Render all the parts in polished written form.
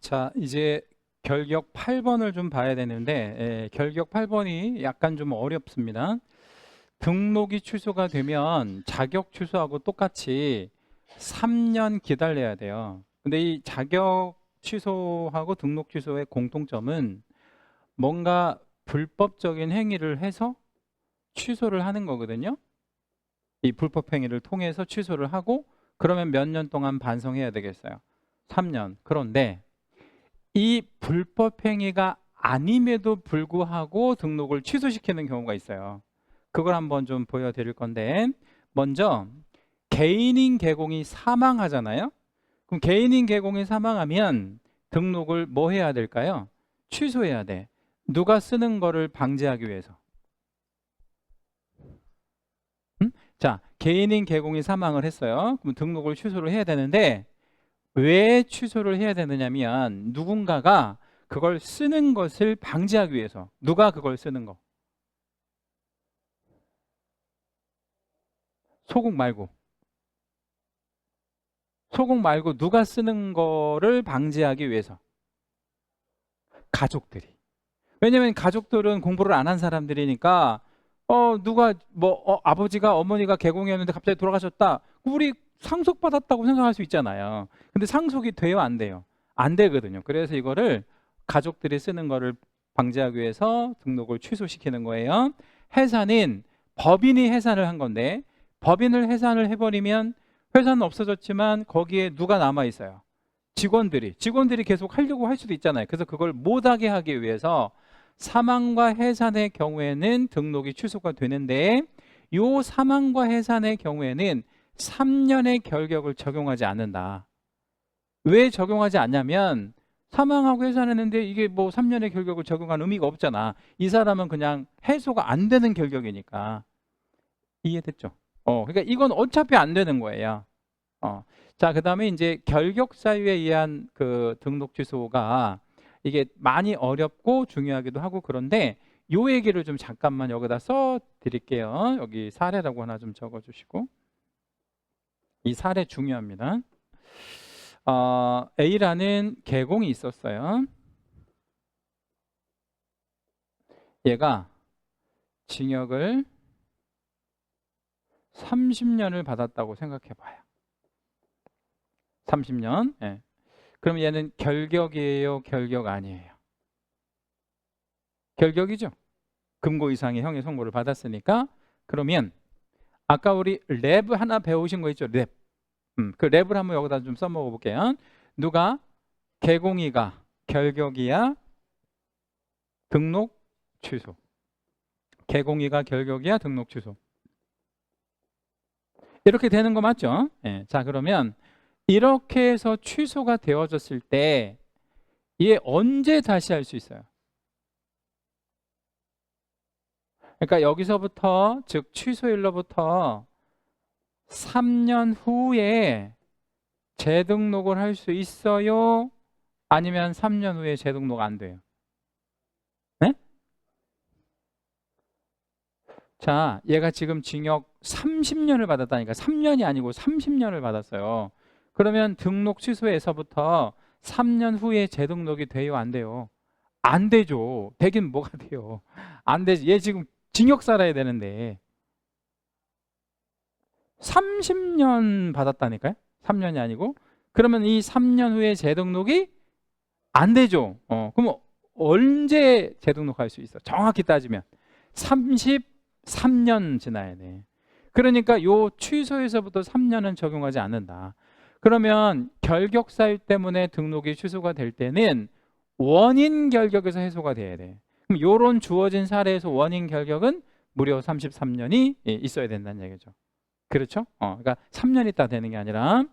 자, 이제 결격 8번을 좀 봐야 되는데, 결격 8번이 약간 좀 어렵습니다. 등록이 취소가 되면 자격 취소하고 똑같이 3년 기다려야 돼요. 근데 이 자격 취소하고 등록 취소의 공통점은 뭔가 불법적인 행위를 해서 취소를 하는 거거든요. 이 불법 행위를 통해서 취소를 하고 그러면 몇 년 동안 반성해야 되겠어요? 3년. 그런데 이 불법 행위가 아님에도 불구하고 등록을 취소시키는 경우가 있어요. 그걸 한번 좀 보여드릴 건데, 먼저 개인인 개공이 사망하잖아요. 그럼 개인인 개공이 사망하면 등록을 뭐 해야 될까요? 취소해야 돼. 누가 쓰는 거를 방지하기 위해서. 자, 개인인 개공이 사망을 했어요. 그럼 등록을 취소를 해야 되는데, 왜 취소를 해야 되느냐면 누군가가 그걸 쓰는 것을 방지하기 위해서. 누가 그걸 쓰는 거? 소국 말고. 소국 말고 누가 쓰는 거를 방지하기 위해서. 가족들이. 왜냐면 가족들은 공부를 안 한 사람들이니까 누가 아버지가 어머니가 개공이었는데 갑자기 돌아가셨다. 우리 상속받았다고 생각할 수 있잖아요. 근데 상속이 돼요, 안 돼요? 안 되거든요. 그래서 이거를 가족들이 쓰는 거를 방지하기 위해서 등록을 취소시키는 거예요. 해산은 법인이 해산을 한 건데, 법인을 해산을 해버리면 회사는 없어졌지만 거기에 누가 남아 있어요? 직원들이 계속 하려고 할 수도 있잖아요. 그래서 그걸 못하게 하기 위해서 사망과 해산의 경우에는 등록이 취소가 되는데, 요 사망과 해산의 경우에는 3년의 결격을 적용하지 않는다. 왜 적용하지 않냐면 사망하고 해산했는데 이게 뭐 3년의 결격을 적용한 의미가 없잖아. 이 사람은 그냥 해소가 안 되는 결격이니까. 이해됐죠? 그러니까 이건 어차피 안 되는 거예요. 자, 그다음에 이제 결격 사유에 의한 그 등록 취소가 이게 많이 어렵고 중요하기도 하고, 그런데 요 얘기를 좀 잠깐만 여기다 써 드릴게요. 여기 사례라고 하나 좀 적어 주시고. 이 사례 중요합니다. A라는 개공이 있었어요. 얘가 징역을 30년을 받았다고 생각해 봐요. 30년. 예. 그럼 얘는 결격이에요, 결격 아니에요? 결격이죠. 금고 이상의 형의 선고를 받았으니까. 그러면 아까 우리 랩 하나 배우신 거 있죠? 랩. 그 랩을 한번 여기다 좀 써먹어 볼게요. 누가? 개공이가 결격이야, 등록 취소. 개공이가 결격이야, 등록 취소. 이렇게 되는 거 맞죠? 예. 자, 그러면 이렇게 해서 취소가 되어졌을 때 얘 언제 다시 할 수 있어요? 그러니까 여기서부터, 즉 취소일로부터 3년 후에 재등록을 할 수 있어요? 아니면 3년 후에 재등록 안 돼요? 네? 자, 얘가 지금 징역 30년을 받았다니까. 3년이 아니고 30년을 받았어요. 그러면 등록 취소에서부터 3년 후에 재등록이 돼요, 안 돼요? 안 되죠. 되긴 뭐가 돼요? 안 되지. 얘 지금 징역 살아야 되는데 30년 받았다니까요? 3년이 아니고. 그러면 이 3년 후에 재등록이 안 되죠. 그럼 언제 재등록할 수 있어? 정확히 따지면 33년 지나야 돼. 그러니까 요 취소에서부터 3년은 적용하지 않는다. 그러면 결격 사유 때문에 등록이 취소가 될 때는 원인 결격에서 해소가 돼야 돼. 그럼 요런 주어진 사례에서 원인 결격은 무려 33년이 있어야 된다는 얘기죠. 그렇죠? 그러니까 3년 있다 되는 게 아니라.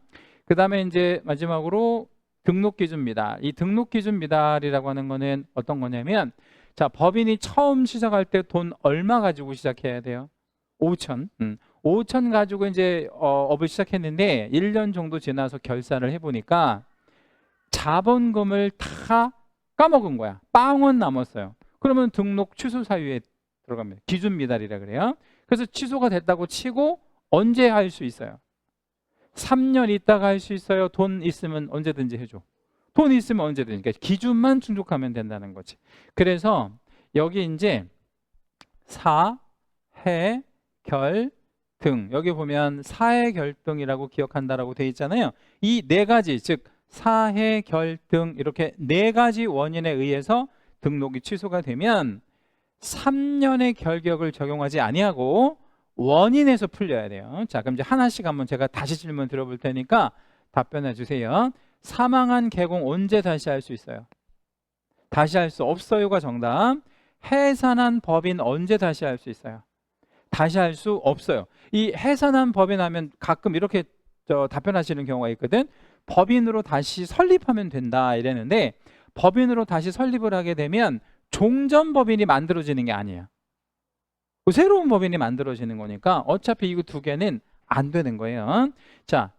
그 다음에 이제 마지막으로 등록기준 미달. 이 등록기준 미달이라고 하는 거는 어떤 거냐면, 자, 법인이 처음 시작할 때 돈 얼마 가지고 시작해야 돼요? 5천. 5천 가지고 이제 업을 시작했는데 1년 정도 지나서 결산을 해보니까 자본금을 다 까먹은 거야. 빵원 남았어요. 그러면 등록 취소 사유에 들어갑니다. 기준 미달이라 그래요. 그래서 취소가 됐다고 치고 언제 할 수 있어요? 3년 있다가 할 수 있어요? 돈 있으면 언제든지 해줘. 돈 있으면 언제든지. 그러니까 기준만 충족하면 된다는 거지. 그래서 여기 이제 사, 해, 결, 등. 여기 보면 사해, 결, 등이라고 기억한다라고 돼 있잖아요. 이 네 가지, 즉 사해, 결, 등 이렇게 네 가지 원인에 의해서 등록이 취소가 되면 3년의 결격을 적용하지 아니하고 원인에서 풀려야 돼요. 자, 그럼 이제 하나씩 한번 제가 다시 질문 드려볼 테니까 답변해 주세요. 사망한 개공 언제 다시 할 수 있어요? 다시 할 수 없어요가 정답. 해산한 법인 언제 다시 할 수 있어요? 다시 할 수 없어요. 이 해산한 법인 하면 가끔 이렇게 답변하시는 경우가 있거든. 법인으로 다시 설립하면 된다 이랬는데, 법인으로 다시 설립을 하게 되면 종전 법인이 만들어지는 게 아니에요. 새로운 법인이 만들어지는 거니까 어차피 이거 두 개는 안 되는 거예요. 자,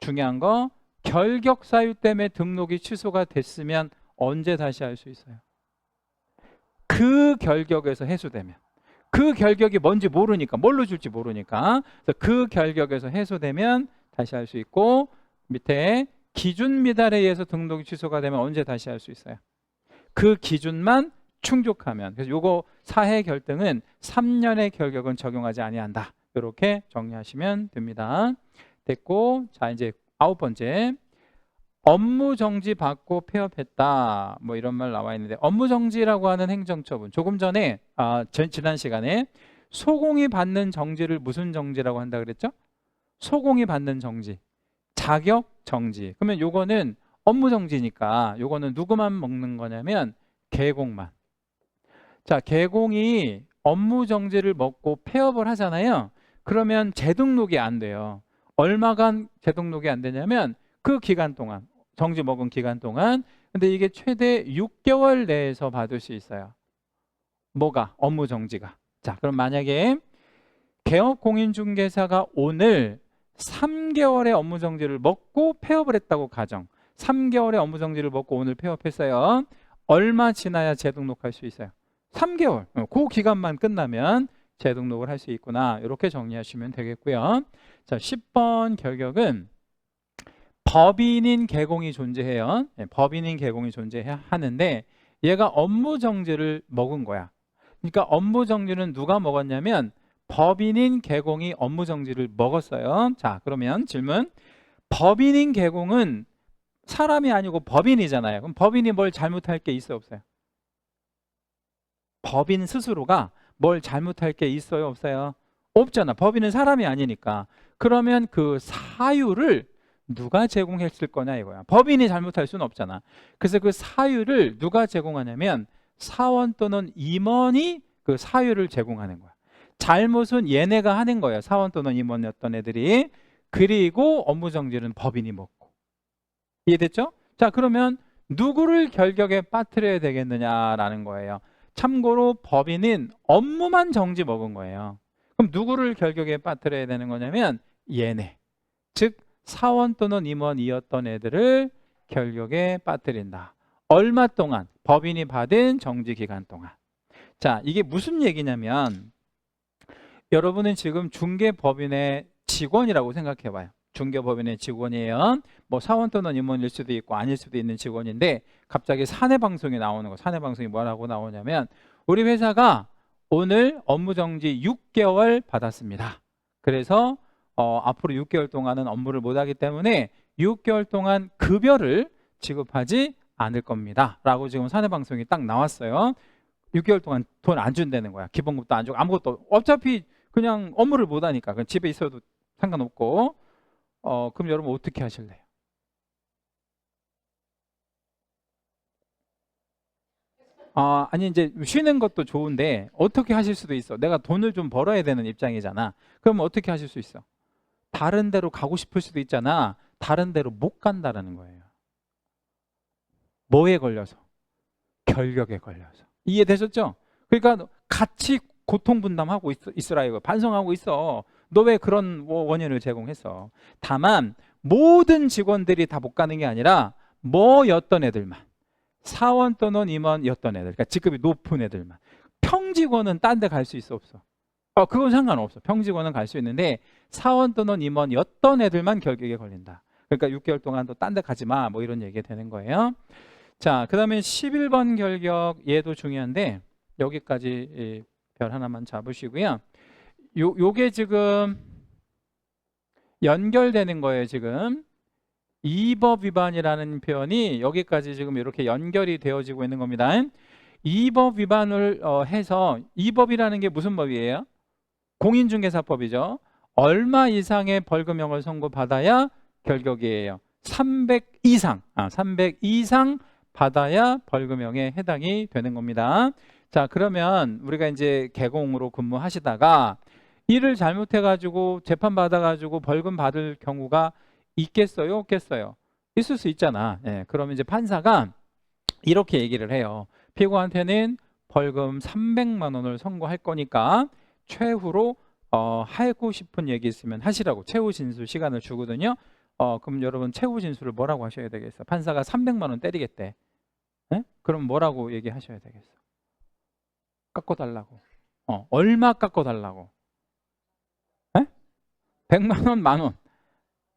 중요한 거, 결격 사유 때문에 등록이 취소가 됐으면 언제 다시 할 수 있어요? 그 결격에서 해소되면. 그 결격이 뭔지 모르니까, 뭘로 줄지 모르니까. 그래서 그 결격에서 해소되면 다시 할 수 있고, 밑에 기준 미달에 의해서 등록이 취소가 되면 언제 다시 할 수 있어요? 그 기준만 충족하면. 그래서 요거 사해 결등은 3년의 결격은 적용하지 아니한다. 이렇게 정리하시면 됩니다. 됐고, 자 이제 9번째. 업무 정지 받고 폐업했다. 뭐 이런 말 나와 있는데, 업무 정지라고 하는 행정처분. 조금 전에 지난 시간에 소공이 받는 정지를 무슨 정지라고 한다 그랬죠? 소공이 받는 정지. 자격 정지. 그러면 요거는 업무 정지니까 요거는 누구만 먹는 거냐면 개공만. 자, 개공이 업무 정지를 먹고 폐업을 하잖아요. 그러면 재등록이 안 돼요. 얼마간 재등록이 안 되냐면 그 기간 동안, 정지 먹은 기간 동안. 근데 이게 최대 6개월 내에서 받을 수 있어요. 뭐가? 업무 정지가. 자, 그럼 만약에 개업공인중개사가 오늘 3개월의 업무 정지를 먹고 폐업을 했다고 가정. 3개월의 업무 정지를 먹고 오늘 폐업했어요. 얼마 지나야 재등록할 수 있어요? 3개월. 그 기간만 끝나면 재등록을 할 수 있구나. 이렇게 정리하시면 되겠고요. 자, 10번 결격은 법인인 개공이 존재해요. 법인인 개공이 존재하는데 얘가 업무 정지를 먹은 거야. 그러니까 업무 정지는 누가 먹었냐면 법인인 개공이 업무 정지를 먹었어요. 자, 그러면 질문. 법인인 개공은 사람이 아니고 법인이잖아요. 그럼 법인이 뭘 잘못할 게 있어요, 없어요? 법인 스스로가 뭘 잘못할 게 있어요, 없어요? 없잖아. 법인은 사람이 아니니까. 그러면 그 사유를 누가 제공했을 거냐 이거야. 법인이 잘못할 수는 없잖아. 그래서 그 사유를 누가 제공하냐면 사원 또는 임원이 그 사유를 제공하는 거야. 잘못은 얘네가 하는 거예요. 사원 또는 임원이었던 애들이. 그리고 업무 정지는 법인이 먹고. 이해됐죠? 자, 그러면 누구를 결격에 빠뜨려야 되겠느냐라는 거예요. 참고로 법인은 업무만 정지 먹은 거예요. 그럼 누구를 결격에 빠뜨려야 되는 거냐면 얘네. 즉 사원 또는 임원이었던 애들을 결격에 빠뜨린다. 얼마 동안? 법인이 받은 정지 기간 동안. 자, 이게 무슨 얘기냐면 여러분은 지금 중개법인의 직원이라고 생각해 봐요. 중개법인의 직원이에요. 뭐 사원 또는 임원일 수도 있고 아닐 수도 있는 직원인데 갑자기 사내방송에 나오는 거. 사내방송이 뭐라고 나오냐면 우리 회사가 오늘 업무정지 6개월 받았습니다. 그래서 앞으로 6개월 동안은 업무를 못하기 때문에 6개월 동안 급여를 지급하지 않을 겁니다. 라고 지금 사내방송이 딱 나왔어요. 6개월 동안 돈 안 준다는 거야. 기본급도 안 주고 아무것도. 어차피 그냥 업무를 못하니까 그냥 집에 있어도 상관없고. 그럼 여러분 어떻게 하실래요? 아니 이제 쉬는 것도 좋은데 어떻게 하실 수도 있어. 내가 돈을 좀 벌어야 되는 입장이잖아. 그럼 어떻게 하실 수 있어? 다른 데로 가고 싶을 수도 있잖아. 다른 데로 못 간다라는 거예요. 뭐에 걸려서? 결격에 걸려서. 이해되셨죠? 그러니까 같이 고통 분담하고 있으라 이거. 반성하고 있어. 너 왜 그런 원인을 제공했어? 다만 모든 직원들이 다 못 가는 게 아니라 뭐였던 애들만. 사원 또는 임원이었던 애들. 그러니까 직급이 높은 애들만. 평직원은 딴 데 갈 수 있어, 없어? 그건 상관없어. 평직원은 갈 수 있는데 사원 또는 임원이었던 애들만 결격에 걸린다. 그러니까 6개월 동안 또 딴 데 가지 마. 뭐 이런 얘기가 되는 거예요. 자, 그다음에 11번 결격 얘도 중요한데 여기까지 별 하나만 잡으시고요. 요게 지금 연결되는 거예요, 지금. 이법 위반이라는 표현이 여기까지 지금 이렇게 연결이 되어지고 있는 겁니다. 이법 위반을 해서 이법이라는 게 무슨 법이에요? 공인중개사법이죠. 얼마 이상의 벌금형을 선고받아야 결격이에요? 300 이상 받아야 벌금형에 해당이 되는 겁니다. 자, 그러면 우리가 이제 개공으로 근무하시다가 일을 잘못해가지고 재판 받아가지고 벌금 받을 경우가 있겠어요? 없겠어요? 있을 수 있잖아. 예, 그러면 이제 판사가 이렇게 얘기를 해요. 피고한테는 벌금 300만 원을 선고할 거니까 최후로 하고 싶은 얘기 있으면 하시라고 최후 진술 시간을 주거든요. 그럼 여러분 최후 진술을 뭐라고 하셔야 되겠어? 판사가 300만 원 때리겠대. 예? 그럼 뭐라고 얘기하셔야 되겠어? 깎아달라고. 얼마 깎아달라고? 예? 100만 원, 만 원.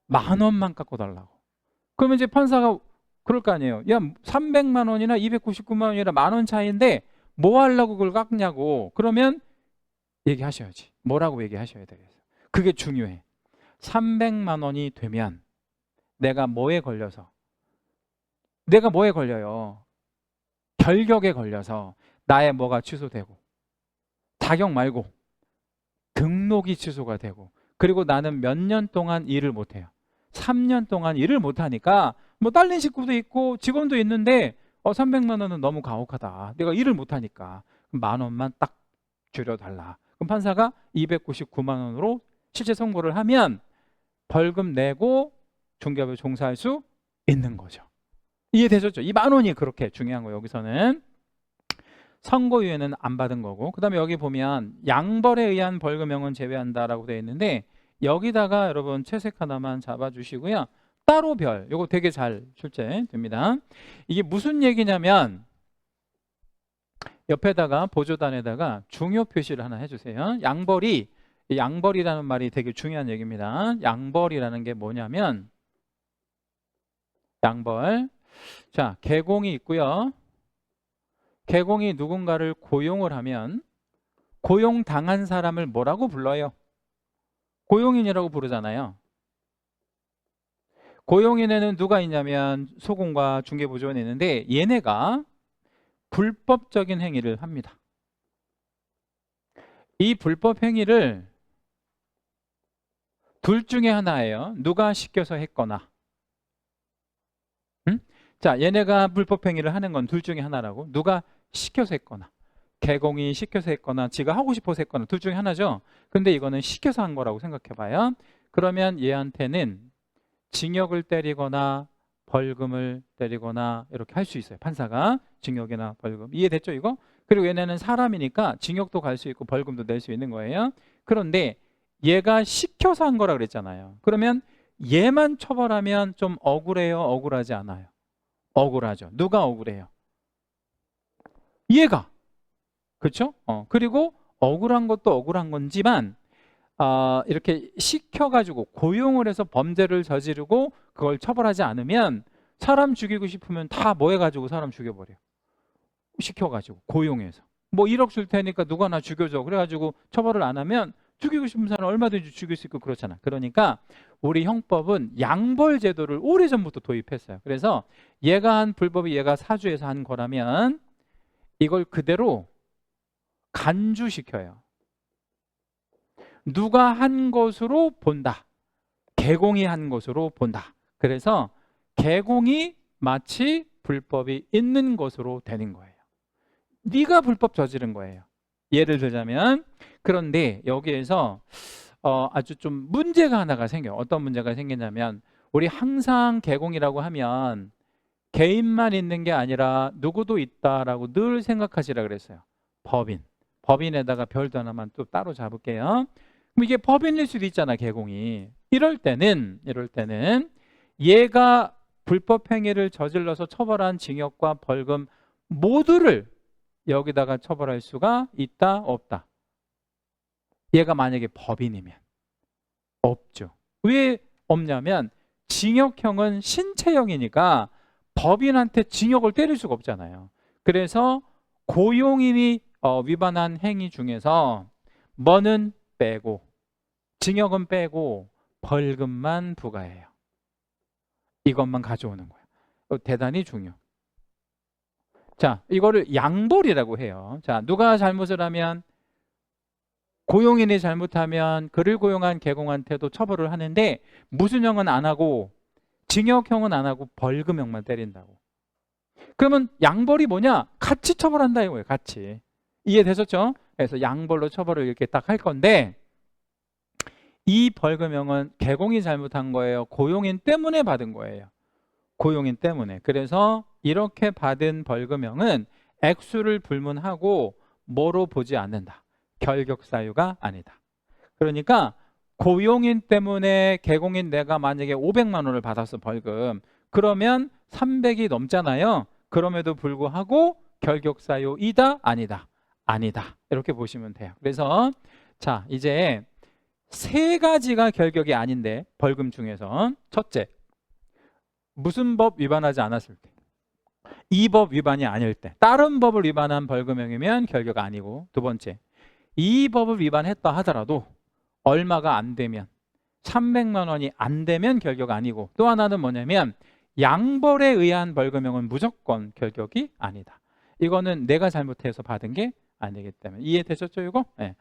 만 원만 깎아달라고. 그러면 이제 판사가 그럴 거 아니에요. 야, 300만 원이나 299만 원이나 만 원 차이인데 뭐 하려고 그걸 깎냐고. 그러면 얘기하셔야지. 뭐라고 얘기하셔야 되겠어. 그게 중요해. 300만 원이 되면 내가 뭐에 걸려요? 결격에 걸려서 나의 뭐가 취소되고 자격 말고 등록이 취소가 되고 그리고 나는 몇 년 동안 일을 못해요. 3년 동안 일을 못하니까 뭐 딸린 식구도 있고 직원도 있는데 300만 원은 너무 가혹하다. 내가 일을 못하니까 만 원만 딱 줄여달라. 그럼 판사가 299만 원으로 실제 선고를 하면 벌금 내고 중개업에 종사할 수 있는 거죠. 이해되셨죠? 이 만 원이 그렇게 중요한 거예요. 여기서는 선고유예는 안 받은 거고 그 다음에 여기 보면 양벌에 의한 벌금형은 제외한다라고 되어 있는데 여기다가 여러분 채색 하나만 잡아주시고요. 따로 별, 이거 되게 잘 출제됩니다. 이게 무슨 얘기냐면 옆에다가 보조단에다가 중요 표시를 하나 해주세요. 양벌이라는 말이 되게 중요한 얘기입니다. 양벌이라는 게 뭐냐면 양벌. 자, 개공이 있고요. 개공이 누군가를 고용을 하면 고용당한 사람을 뭐라고 불러요? 고용인이라고 부르잖아요. 고용인에는 누가 있냐면 소공과 중개보조원이 있는데 얘네가 불법적인 행위를 합니다. 이 불법 행위를 둘 중에 하나예요. 누가 시켜서 했거나. 자, 얘네가 불법 행위를 하는 건 둘 중에 하나라고. 누가 시켜서 했거나. 개공이 시켜서 했거나 지가 하고 싶어서 했거나 둘 중에 하나죠. 근데 이거는 시켜서 한 거라고 생각해 봐요. 그러면 얘한테는 징역을 때리거나 벌금을 때리거나 이렇게 할 수 있어요. 판사가 징역이나 벌금. 이해됐죠 이거? 그리고 얘네는 사람이니까 징역도 갈 수 있고 벌금도 낼 수 있는 거예요. 그런데 얘가 시켜서 한 거라 그랬잖아요. 그러면 얘만 처벌하면 좀 억울해요? 억울하지 않아요? 억울하죠. 누가 억울해요? 얘가. 그렇죠? 그리고 억울한 것도 억울한 건지만 이렇게 시켜가지고 고용을 해서 범죄를 저지르고 그걸 처벌하지 않으면 사람 죽이고 싶으면 다 뭐 해가지고 사람 죽여버려. 시켜가지고 고용해서 뭐 1억 줄 테니까 누가 나 죽여줘. 그래가지고 처벌을 안 하면 죽이고 싶은 사람 얼마든지 죽일 수 있고 그렇잖아. 그러니까 우리 형법은 양벌 제도를 오래전부터 도입했어요. 그래서 얘가 한 불법이 얘가 사주에서 한 거라면 이걸 그대로 간주시켜요. 누가 한 것으로 본다. 개공이 한 것으로 본다. 그래서 개공이 마치 불법이 있는 것으로 되는 거예요. 네가 불법 저지른 거예요. 예를 들자면 그런데 여기에서 아주 좀 문제가 하나가 생겨요. 어떤 문제가 생기냐면 우리 항상 개공이라고 하면 개인만 있는 게 아니라 누구도 있다라고 늘 생각하시라 그랬어요. 법인에다가 별도 하나만 또 따로 잡을게요. 그럼 이게 법인일 수도 있잖아, 개공이. 이럴 때는 얘가 불법 행위를 저질러서 처벌한 징역과 벌금 모두를 여기다가 처벌할 수가 있다, 없다? 얘가 만약에 법인이면 없죠. 왜 없냐면 징역형은 신체형이니까 법인한테 징역을 때릴 수가 없잖아요. 그래서 고용인이 위반한 행위 중에서 뭐는 빼고 징역은 빼고 벌금만 부과해요. 이것만 가져오는 거예요. 대단히 중요. 자, 이거를 양벌이라고 해요. 자, 누가 잘못을 하면 고용인이 잘못하면 그를 고용한 개공한테도 처벌을 하는데 무슨 형은 안 하고 징역형은 안 하고 벌금형만 때린다고. 그러면 양벌이 뭐냐? 같이 처벌한다 이거예요. 같이. 이해되셨죠? 그래서 양벌로 처벌을 이렇게 딱 할 건데 이 벌금형은 개공이 잘못한 거예요. 고용인 때문에 받은 거예요. 고용인 때문에. 그래서 이렇게 받은 벌금형은 액수를 불문하고 뭐로 보지 않는다. 결격사유가 아니다. 그러니까 고용인 때문에 개공인 내가 만약에 500만 원을 받았어 벌금. 그러면 300이 넘잖아요. 그럼에도 불구하고 결격사유이다? 아니다? 아니다. 이렇게 보시면 돼요. 그래서 자 이제 세 가지가 결격이 아닌데 벌금 중에서 첫째 무슨 법 위반하지 않았을 때 이 법 위반이 아닐 때 다른 법을 위반한 벌금형이면 결격 아니고 두 번째 이 법을 위반했다 하더라도 얼마가 안 되면 300만 원이 안 되면 결격 아니고 또 하나는 뭐냐면 양벌에 의한 벌금형은 무조건 결격이 아니다. 이거는 내가 잘못해서 받은 게 아니기 때문에 이해되셨죠 이거? 네.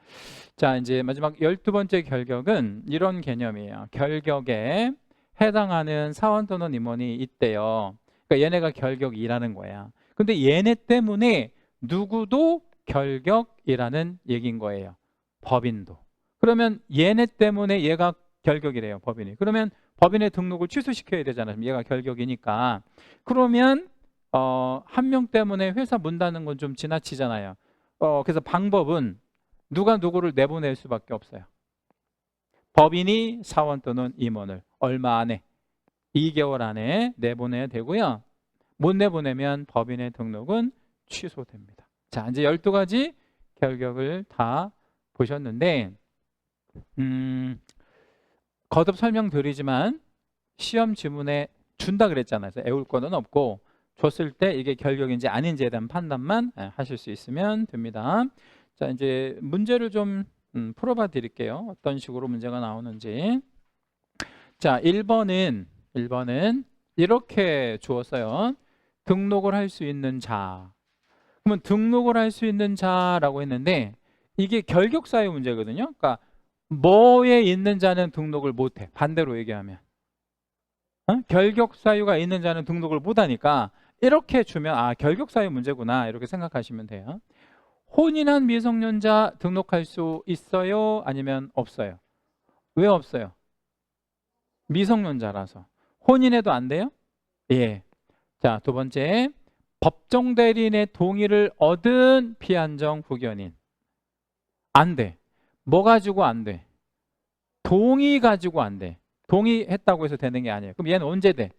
자 이제 마지막 12번째 결격은 이런 개념이에요. 결격에 해당하는 사원 또는 임원이 있대요. 그러니까 얘네가 결격이라는 거야. 근데 얘네 때문에 누구도 결격이라는 얘기인 거예요. 법인도. 그러면 얘네 때문에 얘가 결격이래요. 법인이. 그러면 법인의 등록을 취소시켜야 되잖아요. 얘가 결격이니까. 그러면 한 명 때문에 회사 문 닫는 건 좀 지나치잖아요. 그래서 방법은 누가 누구를 내보낼 수밖에 없어요. 법인이 사원 또는 임원을 얼마 안에 2개월 안에 내보내야 되고요. 못 내보내면 법인의 등록은 취소됩니다. 자, 이제 12가지 결격을 다 보셨는데 거듭 설명드리지만 시험 지문에 준다 그랬잖아요. 그래서 애울 거는 없고 줬을 때 이게 결격인지 아닌지에 대한 판단만 하실 수 있으면 됩니다. 자, 이제 문제를 좀 풀어봐 드릴게요. 어떤 식으로 문제가 나오는지. 자, 1번은 이렇게 주었어요. 등록을 할 수 있는 자. 그러면 등록을 할 수 있는 자라고 했는데 이게 결격사유 문제거든요. 그러니까 뭐에 있는 자는 등록을 못해. 반대로 얘기하면. 결격사유가 있는 자는 등록을 못하니까 이렇게 주면 결격사유 문제구나 이렇게 생각하시면 돼요. 혼인한 미성년자 등록할 수 있어요? 아니면 없어요? 왜 없어요? 미성년자라서. 혼인해도 안 돼요? 예. 자, 두 번째. 법정 대리인의 동의를 얻은 피한정 후견인. 안 돼. 뭐 가지고 안 돼? 동의 가지고 안 돼. 동의했다고 해서 되는 게 아니에요. 그럼 얘는 언제 돼?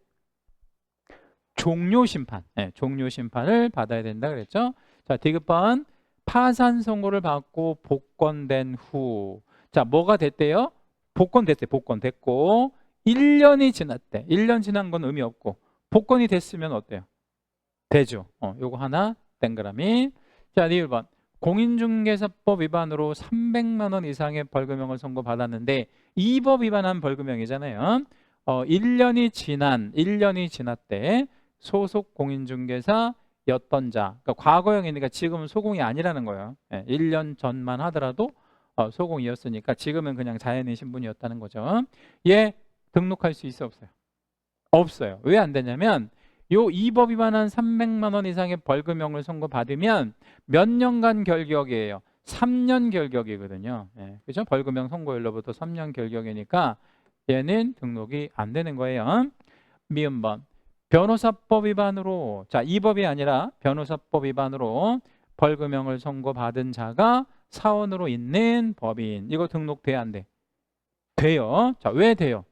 종료 심판. 네, 종료 심판을 받아야 된다 그랬죠? 자, 디귿번. 파산 선고를 받고 복권된 후. 자, 뭐가 됐대요? 복권됐대. 복권됐고 1년이 지났대. 1년 지난 건 의미 없고 복권이 됐으면 어때요? 되죠. 요거 하나 동그라미. 자, 2번. 공인중개사법 위반으로 300만 원 이상의 벌금형을 선고받았는데 이 법 위반한 벌금형이잖아요. 1년이 지났대. 소속 공인중개사였던 자. 그러니까 과거형이니까 지금은 소공이 아니라는 거예요. 1년 전만 하더라도 소공이었으니까 지금은 그냥 자연인 신분이었다는 거죠. 얘 등록할 수 있어 없어요? 없어요. 왜 안 되냐면 이 법 위반한 300만 원 이상의 벌금형을 선고받으면 몇 년간 결격이에요? 3년 결격이거든요. 그렇죠? 벌금형 선고일로부터 3년 결격이니까 얘는 등록이 안 되는 거예요. 미음번. 변호사법 위반으로, 자, 이 법이 아니라 변호사법 위반으로 벌금형을 선고받은 자가 사원으로 있는 법인. 이거 등록돼야 안 돼? 돼요. 자, 왜 돼요?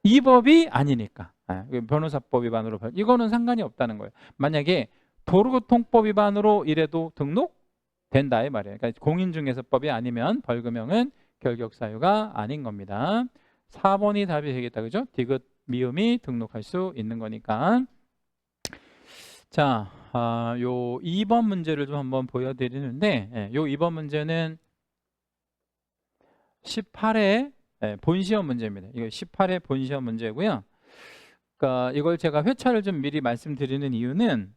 이 법이 아니니까. 변호사법 위반으로 이거는 상관이 없다는 거예요. 만약에 도로교통법 위반으로 이래도 등록된다 이 말이에요. 그러니까 공인중개사법이 아니면 벌금형은 결격사유가 아닌 겁니다. 4번이 답이 되겠다. 그죠? 디귿 미음이 등록할 수 있는 거니까. 자, 요 2번 문제를 좀 한번 보여드리는데, 예, 요 2번 문제는 18회 본시험 문제입니다. 이거 18회 본시험 문제고요. 그러니까 이걸 제가 회차를 좀 미리 말씀드리는 이유는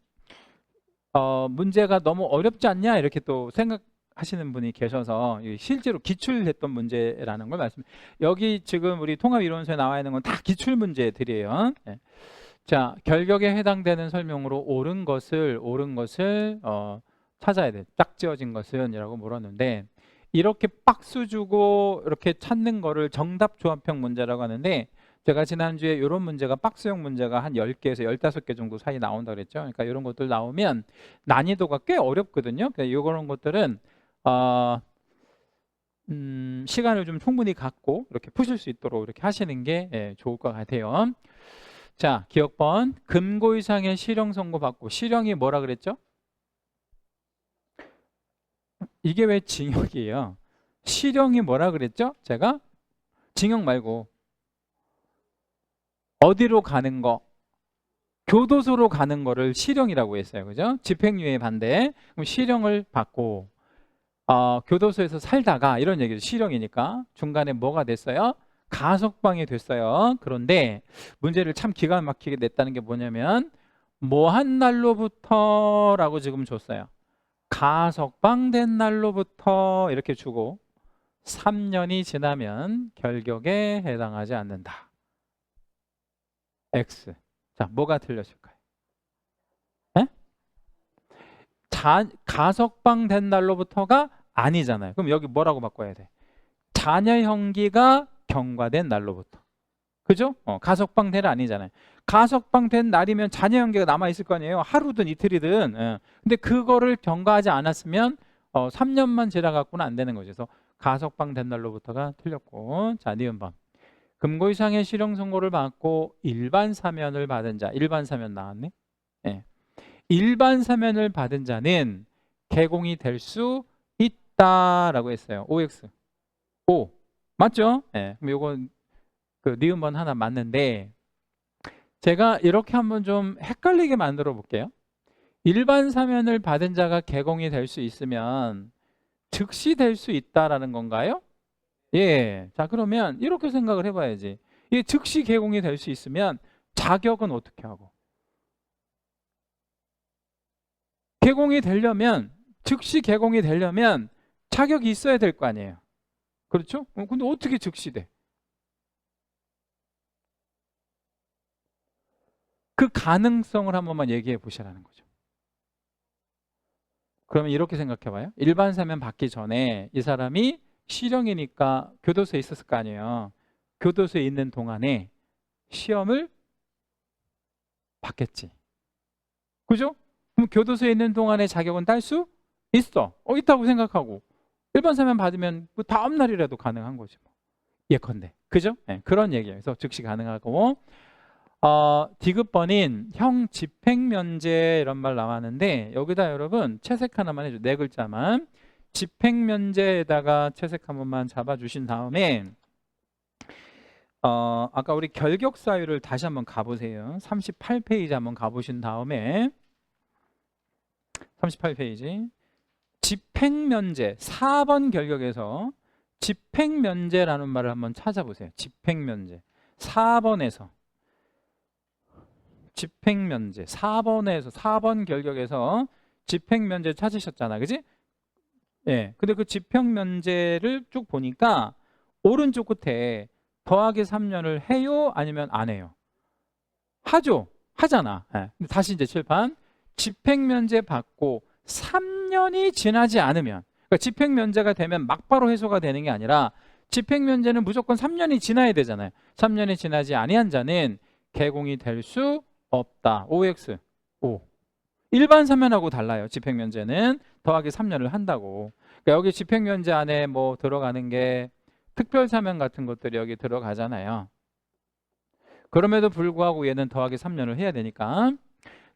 문제가 너무 어렵지 않냐 이렇게 또 생각하시는 분이 계셔서 실제로 기출했던 문제라는 걸 말씀. 여기 지금 우리 통합이론서에 나와 있는 건 다 기출 문제들이에요. 예. 자, 결격에 해당되는 설명으로 옳은 것을 찾아야 돼. 딱 지어진 것은이라고 물었는데 이렇게 박수 주고 이렇게 찾는 거를 정답 조합형 문제라고 하는데 제가 지난주에 이런 문제가 박스형 문제가 한 10개에서 15개 정도 사이 나온다 그랬죠. 그러니까 이런 것들 나오면 난이도가 꽤 어렵거든요. 그러니까 이런 것들은 시간을 좀 충분히 갖고 이렇게 푸실 수 있도록 이렇게 하시는 게 좋을 것 같아요. 자, 기억번 금고 이상의 실형 선고받고 실형이 뭐라 그랬죠? 이게 왜 징역이에요? 실형이 뭐라 그랬죠? 제가 징역 말고 어디로 가는 거? 교도소로 가는 거를 실형이라고 했어요. 그죠? 집행유예 반대. 그럼 실형을 받고 교도소에서 살다가 이런 얘기죠. 실형이니까 중간에 뭐가 됐어요? 가석방이 됐어요. 그런데 문제를 참 기가 막히게 냈다는 게 뭐냐면 뭐 한 날로부터 라고 지금 줬어요. 가석방된 날로부터 이렇게 주고 3년이 지나면 결격에 해당하지 않는다. X. 자, 뭐가 틀렸을까요? 에? 가석방된 날로부터가 아니잖아요. 그럼 여기 뭐라고 바꿔야 돼? 자녀형기가 경과된 날로부터. 그죠? 가석방된 아니잖아요. 가석방된 날이면 자녀형기가 남아있을 거 아니에요. 하루든 이틀이든. 예. 근데 그거를 경과하지 않았으면 3년만 지나갖고는 안 되는 거죠. 그래서 가석방된 날로부터가 틀렸고. 자, 니은번. 금고 이상의 실형 선고를 받고 일반 사면을 받은 자. 일반 사면 나왔네. 예. 일반 사면을 받은 자는 개공이 될 수 있다라고 했어요. OX. O. 맞죠? 예. 그럼 요건 그 니은번 하나 맞는데 제가 이렇게 한번 좀 헷갈리게 만들어 볼게요. 일반 사면을 받은 자가 개공이 될 수 있으면 즉시 될 수 있다라는 건가요? 예. 자, 그러면 이렇게 생각을 해봐야지. 이게 즉시 개공이 될 수 있으면 자격은 어떻게 하고? 개공이 되려면 즉시 개공이 되려면 자격이 있어야 될 거 아니에요. 그렇죠? 근데 어떻게 즉시 돼? 그 가능성을 한 번만 얘기해 보시라는 거죠. 그러면 이렇게 생각해 봐요. 일반 사면 받기 전에 이 사람이 실형이니까 교도소에 있었을 거 아니에요. 교도소에 있는 동안에 시험을 받겠지. 그죠? 그럼 교도소에 있는 동안에 자격은 딸 수 있어. 있다고 생각하고 일반 사면 받으면 뭐 다음 날이라도 가능한 거지 뭐. 예컨대. 그죠? 네, 그런 얘기예요. 그래서 즉시 가능하고 디귿번인 형 집행면제 이런 말 나왔는데 여기다 여러분 채색 하나만 해줘. 4글자만. 집행면제에다가 채색 한 번만 잡아주신 다음에 아까 우리 결격사유를 다시 한번 가보세요. 38페이지 한번 가보신 다음에 38페이지 집행면제 4번 결격에서 집행면제라는 말을 한번 찾아보세요. 집행면제 4번에서 집행면제 4번 결격에서 집행면제 찾으셨잖아. 그지? 예. 근데 그 집행면제를 쭉 보니까 오른쪽 끝에 더하기 3년을 해요? 아니면 안 해요? 하죠. 하잖아. 예. 다시 이제 칠판. 집행면제 받고 3년이 지나지 않으면, 그러니까 집행면제가 되면 막바로 해소가 되는 게 아니라 집행면제는 무조건 3년이 지나야 되잖아요. 3년이 지나지 아니한 자는 개공이 될 수 없다. OX. O. 일반 사면하고 달라요. 집행면제는 더하기 3년을 한다고. 그러니까 여기 집행면제 안에 뭐 들어가는 게 특별사면 같은 것들이 여기 들어가잖아요. 그럼에도 불구하고 얘는 더하기 3년을 해야 되니까.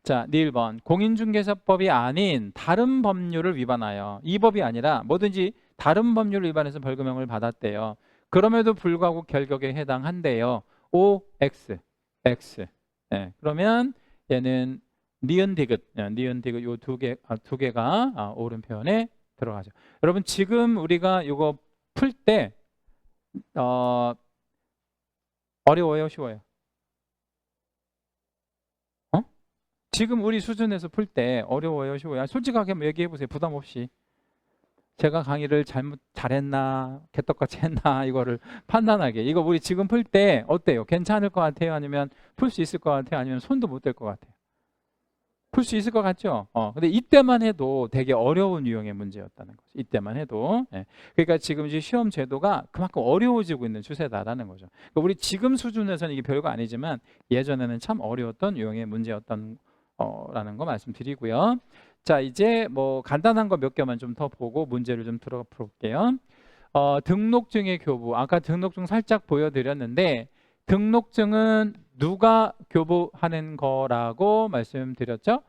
자, 1번 공인중개사법이 아닌 다른 법률을 위반하여 이 법이 아니라 뭐든지 다른 법률을 위반해서 벌금형을 받았대요. 그럼에도 불구하고 결격에 해당한대요. OX, X. 예, 그러면 얘는 니은 디귿, 니은 디귿 요 두 개가 옳은 표현에 들어가죠. 여러분 지금 우리가 이거 풀 때 어려워요, 쉬워요? 지금 우리 수준에서 풀 때 어려워요, 쉬워요? 솔직하게 한번 얘기해 보세요. 부담 없이. 제가 강의를 잘했나, 개떡같이 했나, 이거를 판단하게. 이거 우리 지금 풀 때 어때요? 괜찮을 것 같아요? 아니면 풀 수 있을 것 같아요? 아니면 손도 못 댈 것 같아요? 풀 수 있을 것 같죠? 근데 이때만 해도 되게 어려운 유형의 문제였다는 거죠. 이때만 해도. 예. 그러니까 지금 이제 시험 제도가 그만큼 어려워지고 있는 추세다라는 거죠. 그러니까 우리 지금 수준에서는 이게 별거 아니지만 예전에는 참 어려웠던 유형의 문제였던 라는 거 말씀드리고요. 자, 이제 뭐 간단한 거 몇 개만 좀 더 보고 문제를 좀 들어가 볼게요. 등록증의 교부. 아까 등록증 살짝 보여드렸는데 등록증은 누가 교부하는 거라고 말씀드렸죠?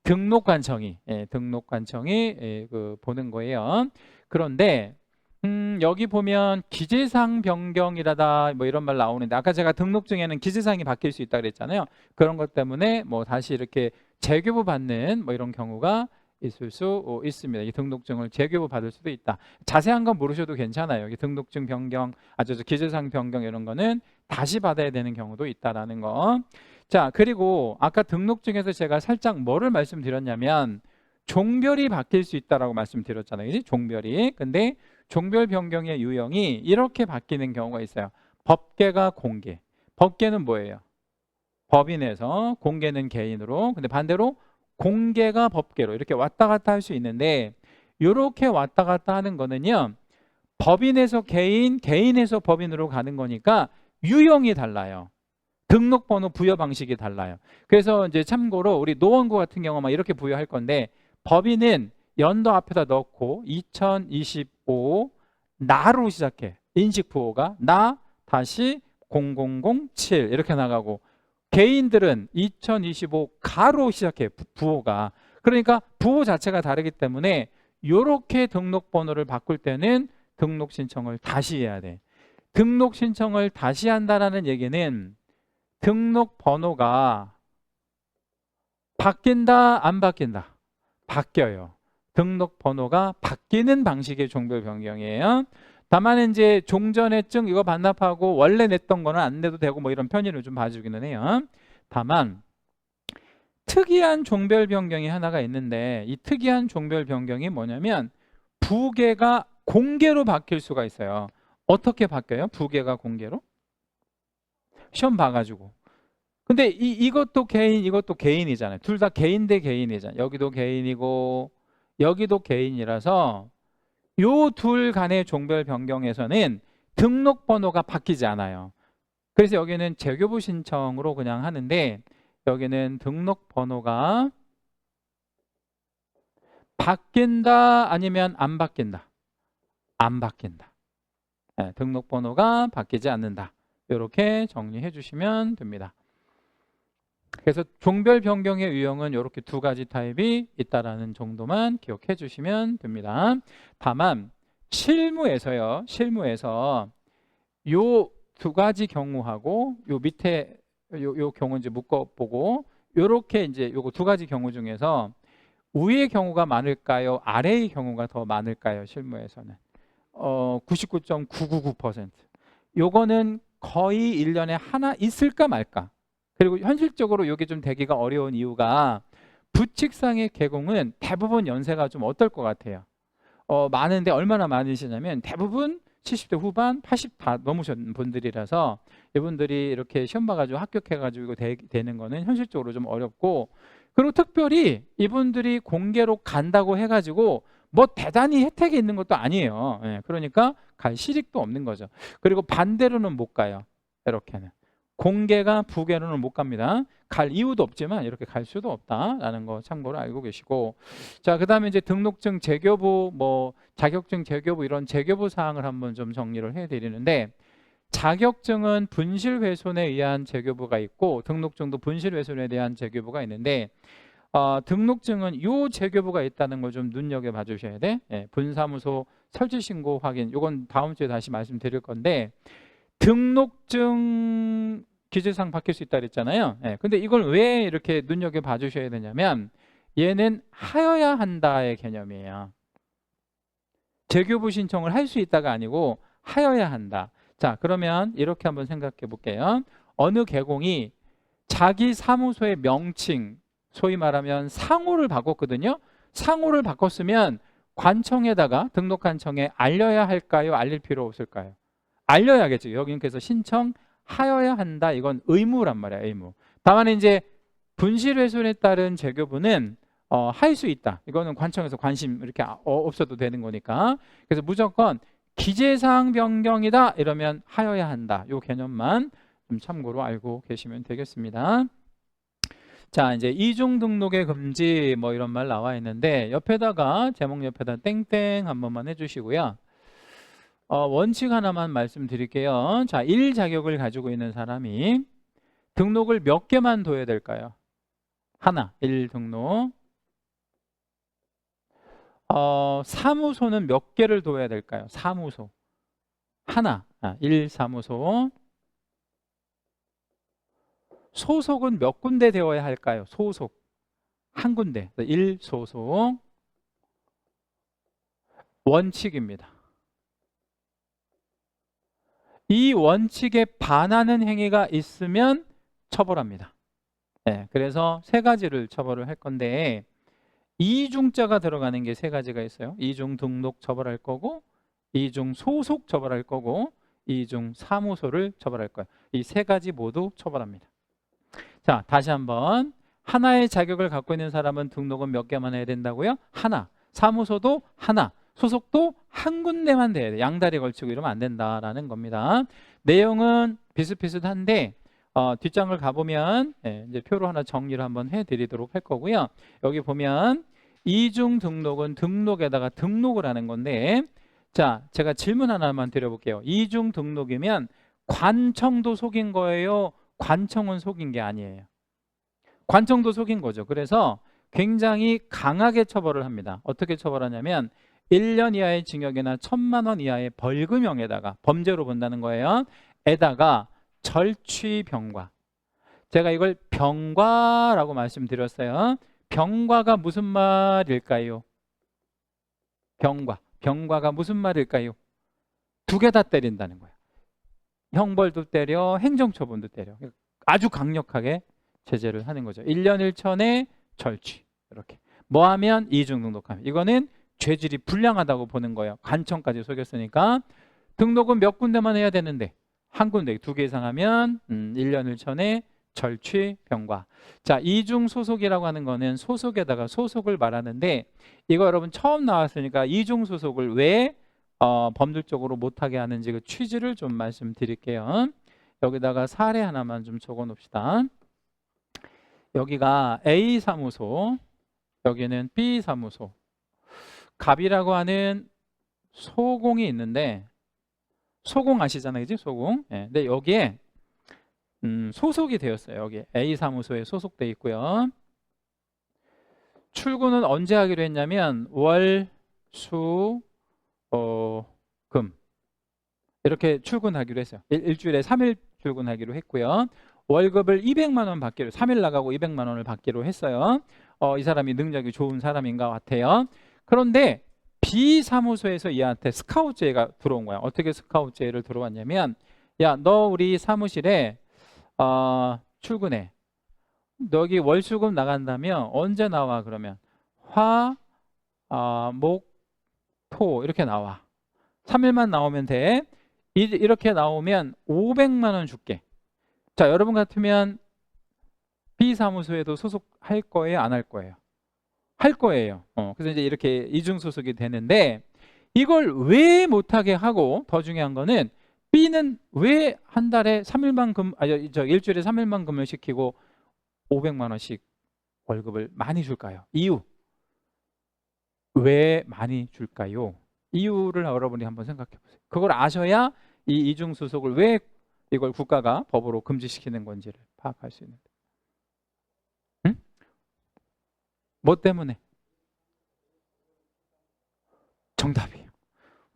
등록관청이, 등록관청이 보는 거예요. 그런데 여기 보면 기재상 변경이라다 뭐 이런 말 나오는데 아까 제가 등록증에는 기재상이 바뀔 수 있다 그랬잖아요. 그런 것 때문에 뭐 다시 이렇게 재교부 받는 뭐 이런 경우가 있을 수 있습니다. 이 등록증을 재교부 받을 수도 있다. 자세한 건 모르셔도 괜찮아요. 이 등록증 변경, 기재상 변경 이런 거는 다시 받아야 되는 경우도 있다라는 거. 자, 그리고 아까 등록증에서 제가 살짝 뭐를 말씀드렸냐면 종별이 바뀔 수 있다라고 말씀드렸잖아요. 그치? 종별이. 근데 종별 변경의 유형이 이렇게 바뀌는 경우가 있어요. 법계가 공개. 법계는 뭐예요? 법인에서, 공개는 개인으로. 근데 반대로 공개가 법계로 이렇게 왔다 갔다 할 수 있는데 이렇게 왔다 갔다 하는 거는요. 법인에서 개인, 개인에서 법인으로 가는 거니까 유형이 달라요. 등록번호 부여 방식이 달라요. 그래서 이제 참고로 우리 노원구 같은 경우만 이렇게 부여할 건데 법인은 연도 앞에다 넣고 2025 나로 시작해. 인식 부호가 나 다시 0007 이렇게 나가고 개인들은 2025 가로 시작해. 부호가. 그러니까 부호 자체가 다르기 때문에 이렇게 등록번호를 바꿀 때는 등록 신청을 다시 해야 돼. 등록 신청을 다시 한다라는 얘기는 등록번호가 바뀐다, 안 바뀐다? 바뀌어요. 등록번호가 바뀌는 방식의 종별 변경이에요. 다만 이제 종전회증 이거 반납하고 원래 냈던 거는 안 내도 되고 뭐 이런 편의를 좀 봐주기는 해요. 다만 특이한 종별 변경이 하나가 있는데 이 특이한 종별 변경이 뭐냐면 부계가 공개로 바뀔 수가 있어요. 어떻게 바뀌어요? 부계가 공개로? 시험 봐가지고. 근데 이것도 개인, 이것도 개인이잖아요. 둘 다 개인 대 개인이잖아요. 여기도 개인이고 여기도 개인이라서 요 둘 간의 종별 변경에서는 등록번호가 바뀌지 않아요. 그래서 여기는 재교부 신청으로 그냥 하는데 여기는 등록번호가 바뀐다 아니면 안 바뀐다? 안 바뀐다. 네, 등록번호가 바뀌지 않는다. 이렇게 정리해 주시면 됩니다. 그래서 종별 변경의 유형은 이렇게 두 가지 타입이 있다라는 정도만 기억해 주시면 됩니다. 다만 실무에서요. 실무에서 요 두 가지 경우하고 요 밑에 요 경우 이제 묶어 보고 요렇게 이제 요거 두 가지 경우 중에서 위의 경우가 많을까요? 아래의 경우가 더 많을까요? 실무에서는 99.999%. 요거는 거의 1년에 하나 있을까 말까. 그리고 현실적으로 이게 좀 되기가 어려운 이유가 부칙상의 개공은 대부분 연세가 좀 어떨 것 같아요? 많은데 얼마나 많으시냐면 대부분 70대 후반, 80 다 넘으신 분들이라서 이분들이 이렇게 시험 봐가지고 합격해가지고 이거 되는 거는 현실적으로 좀 어렵고 그리고 특별히 이분들이 공개로 간다고 해가지고 뭐 대단히 혜택이 있는 것도 아니에요. 예, 그러니까 갈 실익도 없는 거죠. 그리고 반대로는 못 가요. 이렇게는. 공개가 부계로는 못 갑니다. 갈 이유도 없지만 이렇게 갈 수도 없다라는 거 참고로 알고 계시고 자, 그다음에 이제 등록증 재교부 뭐 자격증 재교부 이런 재교부 사항을 한번 좀 정리를 해 드리는데 자격증은 분실훼손에 의한 재교부가 있고 등록증도 분실훼손에 대한 재교부가 있는데 등록증은 요 재교부가 있다는 걸 좀 눈여겨봐 주셔야 돼. 예, 분사무소 설치신고 확인, 이건 다음 주에 다시 말씀드릴 건데, 등록증 기재사항 바뀔 수 있다 그랬잖아요. 예, 근데 이걸 왜 이렇게 눈여겨봐 주셔야 되냐면, 얘는 하여야 한다의 개념이에요. 재교부 신청을 할 수 있다가 아니고 하여야 한다. 자, 그러면 이렇게 한번 생각해 볼게요. 어느 계공이 자기 사무소의 명칭, 소위 말하면 상호를 바꿨거든요. 상호를 바꿨으면 관청에다가, 등록관청에 알려야 할까요? 알릴 필요 없을까요? 알려야겠죠. 여기는 그래서 신청하여야 한다. 이건 의무란 말이야, 의무. 다만 이제 분실훼손에 따른 재교부는 할 수 있다. 이거는 관청에서 관심 이렇게 없어도 되는 거니까. 그래서 무조건 기재사항 변경이다 이러면 하여야 한다. 이 개념만 좀 참고로 알고 계시면 되겠습니다. 자, 이제 이중 등록의 금지 뭐 이런 말 나와 있는데, 옆에다가 제목 옆에다 땡땡 한 번만 해주시고요. 원칙 하나만 말씀드릴게요. 자, 1 자격을 가지고 있는 사람이 등록을 몇 개만 둬야 될까요? 하나, 1 등록. 사무소는 몇 개를 둬야 될까요? 사무소 하나, 1 사무소. 소속은 몇 군데 되어야 할까요? 소속 한 군데, 1 소속. 원칙입니다. 이 원칙에 반하는 행위가 있으면 처벌합니다. 네, 그래서 세 가지를 처벌을 할 건데, 이중자가 들어가는 게 세 가지가 있어요. 이중 등록 처벌할 거고, 이중 소속 처벌할 거고, 이중 사무소를 처벌할 거예요. 이 세 가지 모두 처벌합니다. 자, 다시 한번. 하나의 자격을 갖고 있는 사람은 등록은 몇 개만 해야 된다고요? 하나. 사무소도 하나. 소속도 한 군데만 돼야 돼. 양다리 걸치고 이러면 안 된다라는 겁니다. 내용은 비슷비슷한데 뒷장을 가보면 이제 표로 하나 정리를 한번 해드리도록 할 거고요. 여기 보면 이중 등록은 등록에다가 등록을 하는 건데, 자, 제가 질문 하나만 드려볼게요. 이중 등록이면 관청도 속인 거예요? 관청은 속인 게 아니에요. 관청도 속인 거죠. 그래서 굉장히 강하게 처벌을 합니다. 어떻게 처벌하냐면 1년 이하의 징역이나 1,000만 원 이하의 벌금형에다가, 범죄로 본다는 거예요. 에다가 절취병과. 제가 이걸 병과라고 말씀드렸어요. 병과가 무슨 말일까요? 병과가 무슨 말일까요? 두 개 다 때린다는 거예요. 형벌도 때려, 행정처분도 때려. 아주 강력하게 제재를 하는 거죠. 1년 1천에 절취. 이렇게. 뭐 하면 이중 등록하면. 이거는 죄질이 불량하다고 보는 거예요. 관청까지 속였으니까. 등록은 몇 군데만 해야 되는데 한 군데, 2개 이상 하면 1년 1천에 절취, 병과. 자, 이중 소속이라고 하는 거는 소속에다가 소속을 말하는데, 이거 여러분 처음 나왔으니까 이중 소속을 왜 법률적으로 못하게 하는지 그 취지를 좀 말씀드릴게요. 여기다가 사례 하나만 좀 적어 놓읍시다. 여기가 A 사무소, 여기는 B 사무소. 갑이라고 하는 소공이 있는데, 소공 아시잖아요, 그지? 소공. 네, 근데 여기에 소속이 되었어요. 여기 A 사무소에 소속돼 있고요. 출근은 언제 하기로 했냐면 월, 수, 금 이렇게 출근하기로 했어요. 일주일에 3일 출근하기로 했고요. 월급을 200만 원 받기로, 3일 나가고 200만 원을 받기로 했어요. 이 사람이 능력이 좋은 사람인 것 같아요. 그런데 B 사무소에서 얘한테 스카우트 제의가 들어온 거야. 어떻게 스카우트 제의를 들어왔냐면, 야, 너 우리 사무실에 출근해. 너기 월수금 나간다면 언제 나와? 그러면 화, 목, 토 이렇게 나와. 3일만 나오면 돼. 이렇게 나오면 500만 원 줄게. 자, 여러분 같으면 B 사무소에도 소속할 거예요? 안 할 거예요? 할 거예요. 그래서 이제 이렇게 이중 소속이 되는데, 이걸 왜 못하게 하고, 더 중요한 거는 B는 왜 한 달에 3일만 일주일에 3일만 근무를 시키고 500만 원씩 월급을 많이 줄까요? 이유. 왜 많이 줄까요? 이유를 여러분이 한번 생각해 보세요. 그걸 아셔야 이 이중 소속을 왜 이걸 국가가 법으로 금지시키는 건지를 파악할 수 있는데. 응? 뭐 때문에? 정답이에요.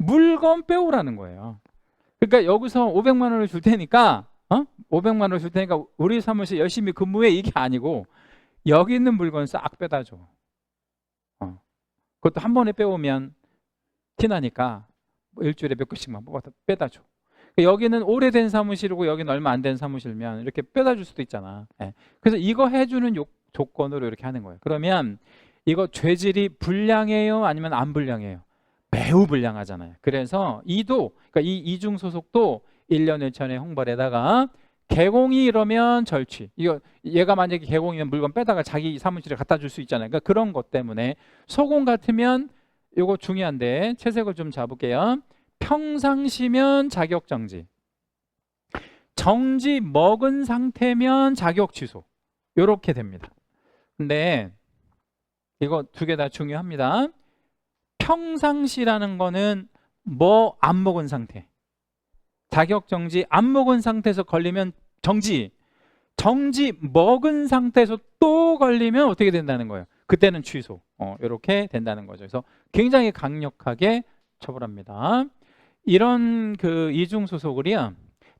물건 빼오라는 거예요. 그러니까 여기서 500만 원을 줄 테니까 500만 원을 줄 테니까 우리 사무실 열심히 근무해, 이게 아니고 여기 있는 물건 싹 빼다 줘. 그것도 한 번에 빼오면 티나니까 뭐 일주일에 몇 개씩만 뽑아서 빼다 줘. 여기는 오래된 사무실이고 여기는 얼마 안 된 사무실면 이렇게 빼다 줄 수도 있잖아. 예. 그래서 이거 해주는 조건으로 이렇게 하는 거예요. 그러면 이거 죄질이 불량해요, 아니면 안 불량해요? 매우 불량하잖아요. 그래서 그러니까 이 이중 소속도 1년 1천에 형벌에다가 개공이 이러면 절취. 이거 얘가 만약에 개공이면 물건 빼다가 자기 사무실에 갖다 줄 수 있잖아요. 그러니까 그런 것 때문에. 소공 같으면 이거 중요한데 채색을 좀 잡을게요. 평상시면 자격 정지. 정지 먹은 상태면 자격 취소. 이렇게 됩니다. 근데 이거 두 개 다 중요합니다. 평상시라는 거는 뭐 안 먹은 상태. 자격 정지 안 먹은 상태에서 걸리면 정지. 정지 먹은 상태에서 또 걸리면 어떻게 된다는 거예요? 그때는 취소. 이렇게 된다는 거죠. 그래서 굉장히 강력하게 처벌합니다. 이런 그 이중 소속을요,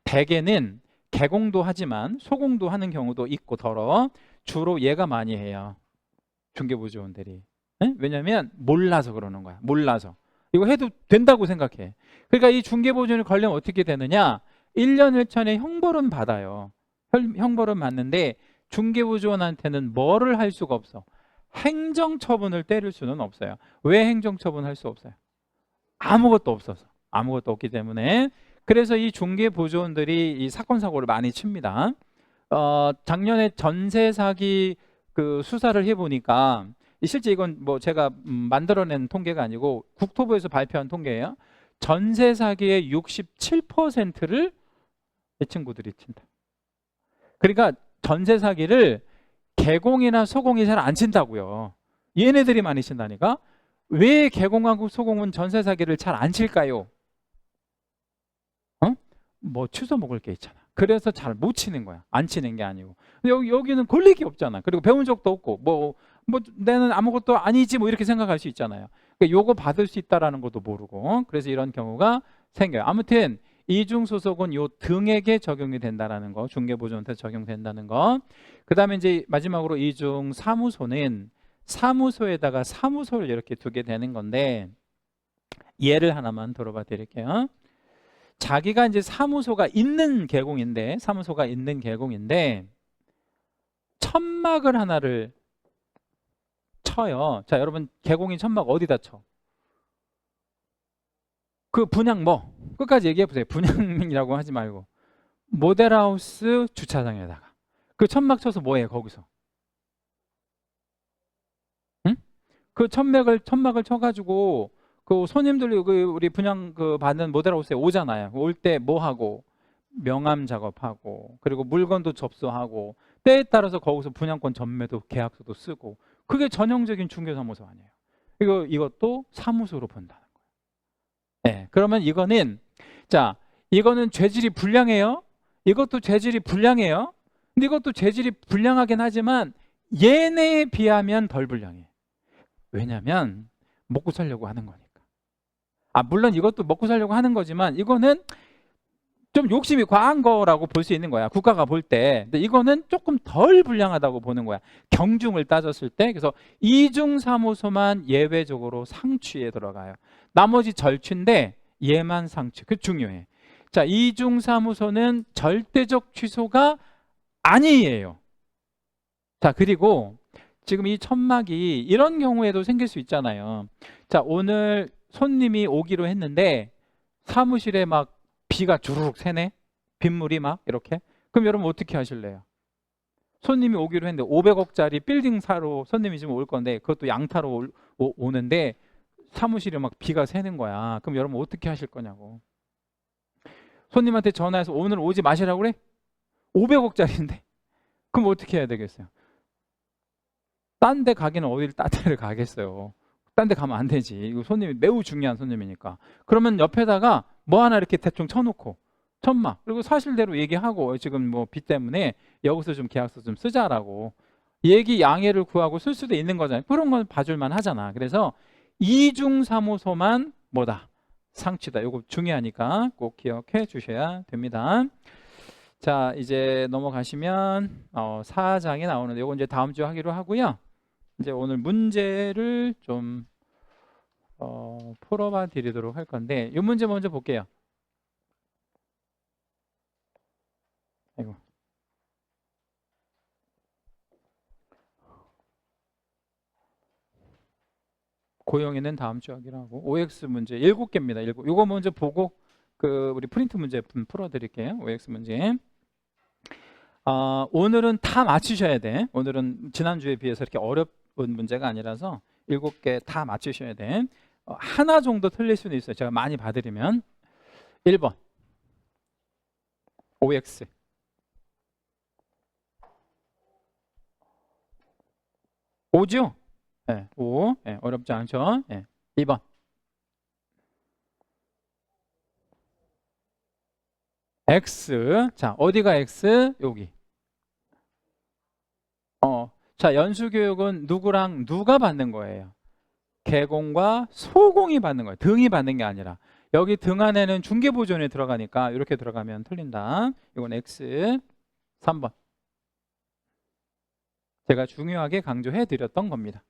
대개는 개공도 하지만 소공도 하는 경우도 있고 더러 주로 얘가 많이 해요. 중개보조원들이. 네? 왜냐하면 몰라서 그러는 거야. 몰라서. 이거 해도 된다고 생각해. 그러니까 이 중개보조원이 걸리면 어떻게 되느냐? 1년 1천에 형벌은 받아요. 형벌은 받는데 중개보조원한테는 뭐를 할 수가 없어. 행정처분을 때릴 수는 없어요. 왜 행정처분할 수 없어요? 아무것도 없어서. 아무것도 없기 때문에. 그래서 이 중개보조원들이 이 사건 사고를 많이 칩니다. 작년에 전세 사기 그 수사를 해보니까 실제 이건 뭐 제가 만들어낸 통계가 아니고 국토부에서 발표한 통계예요. 전세 사기의 67%를 이 친구들이 친다. 그러니까 전세 사기를 개공이나 소공이 잘 안 친다고요. 얘네들이 많이 친다니까. 왜 개공하고 소공은 전세 사기를 잘 안 칠까요? 뭐 취소 먹을 게 있잖아. 그래서 잘 못 치는 거야. 안 치는 게 아니고. 여기는 권리기 없잖아. 그리고 배운 적도 없고 뭐 내는 아무것도 아니지 뭐 이렇게 생각할 수 있잖아요. 그러니까 요거 받을 수 있다라는 것도 모르고. 그래서 이런 경우가 생겨요. 아무튼 이중 소속은 요 등에게 적용이 된다라는 거, 중개보조원한테 적용된다는 거. 그다음에 이제 마지막으로 이중 사무소는 사무소에다가 사무소를 이렇게 두게 되는 건데, 예를 하나만 들어봐 드릴게요. 자기가 이제 사무소가 있는 계공인데 천막을 하나를 쳐요. 자, 여러분 계공인 천막 어디다 쳐? 그 분양 뭐? 끝까지 얘기해 보세요. 분양이라고 하지 말고 모델하우스 주차장에다가 그 천막 쳐서 뭐해 거기서? 응? 그 천막을 쳐가지고 그 손님들이 우리 분양 받는 모델하우스에 오잖아요. 올 때 뭐 하고 명함 작업하고 그리고 물건도 접수하고 때에 따라서 거기서 분양권 전매도 계약서도 쓰고, 그게 전형적인 중개사무소 아니에요. 이것도 사무소로 본다는 거예요. 네, 그러면 이거는 죄질이 불량해요. 이것도 죄질이 불량해요. 근데 이것도 죄질이 불량하긴 하지만 얘네에 비하면 덜 불량해. 왜냐하면 먹고 살려고 하는 거니까. 물론 이것도 먹고 살려고 하는 거지만 이거는 좀 욕심이 과한 거라고 볼 수 있는 거야, 국가가 볼 때. 근데 이거는 조금 덜 불량하다고 보는 거야, 경중을 따졌을 때. 그래서 이중사무소만 예외적으로 상취에 들어가요. 나머지 절취인데 얘만 상취. 그게 중요해. 자, 이중사무소는 절대적 취소가 아니에요. 자, 그리고 지금 이 천막이 이런 경우에도 생길 수 있잖아요. 자, 오늘 손님이 오기로 했는데 사무실에 막 비가 주르륵 새네. 빗물이 막 이렇게. 그럼 여러분 어떻게 하실래요? 손님이 오기로 했는데 500억짜리 빌딩 사러 손님이 지금 올 건데 그것도 양타로 오는데 사무실에 막 비가 새는 거야. 그럼 여러분 어떻게 하실 거냐고. 손님한테 전화해서 오늘 오지 마시라고 그래? 500억짜리인데. 그럼 어떻게 해야 되겠어요? 딴 데 가기는 어딜 딴 데를 가겠어요. 딴 데 가면 안 되지. 이거 손님이 매우 중요한 손님이니까. 그러면 옆에다가 뭐 하나 이렇게 대충 쳐놓고 천막, 그리고 사실대로 얘기하고 지금 뭐 비 때문에 여기서 좀 계약서 좀 쓰자라고 얘기 양해를 구하고 쓸 수도 있는 거잖아요. 그런 건 봐줄만 하잖아. 그래서 이중사무소만 뭐다? 상취다. 이거 중요하니까 꼭 기억해 주셔야 됩니다. 자, 이제 넘어가시면 4장이 나오는데 이거 이제 다음 주 하기로 하고요. 이제 오늘 문제를 좀 풀어봐 드리도록 할 건데 이 문제 먼저 볼게요. 아이고. 고영이는 다음 주 하기로 하고 OX 문제 7개입니다. 7. 이거 먼저 보고 우리 프린트 문제 풀어 드릴게요. OX 문제. 오늘은 다 맞추셔야 돼. 오늘은 지난주에 비해서 이렇게 어려운 문제가 아니라서 7개 다 맞추셔야 돼. 하나 정도 틀릴 수는 있어요. 제가 많이 봐드리면. 1번 OX 5죠? 네, 5. 네, 어렵지 않죠? 네. 2번 X. 자, 어디가 X? 여기. 자, 연수교육은 누구랑 누가 받는 거예요? 개공과 소공이 받는 거예요. 등이 받는 게 아니라. 여기 등 안에는 중개보존에 들어가니까 이렇게 들어가면 틀린다. 이건 X. 3번. 제가 중요하게 강조해 드렸던 겁니다.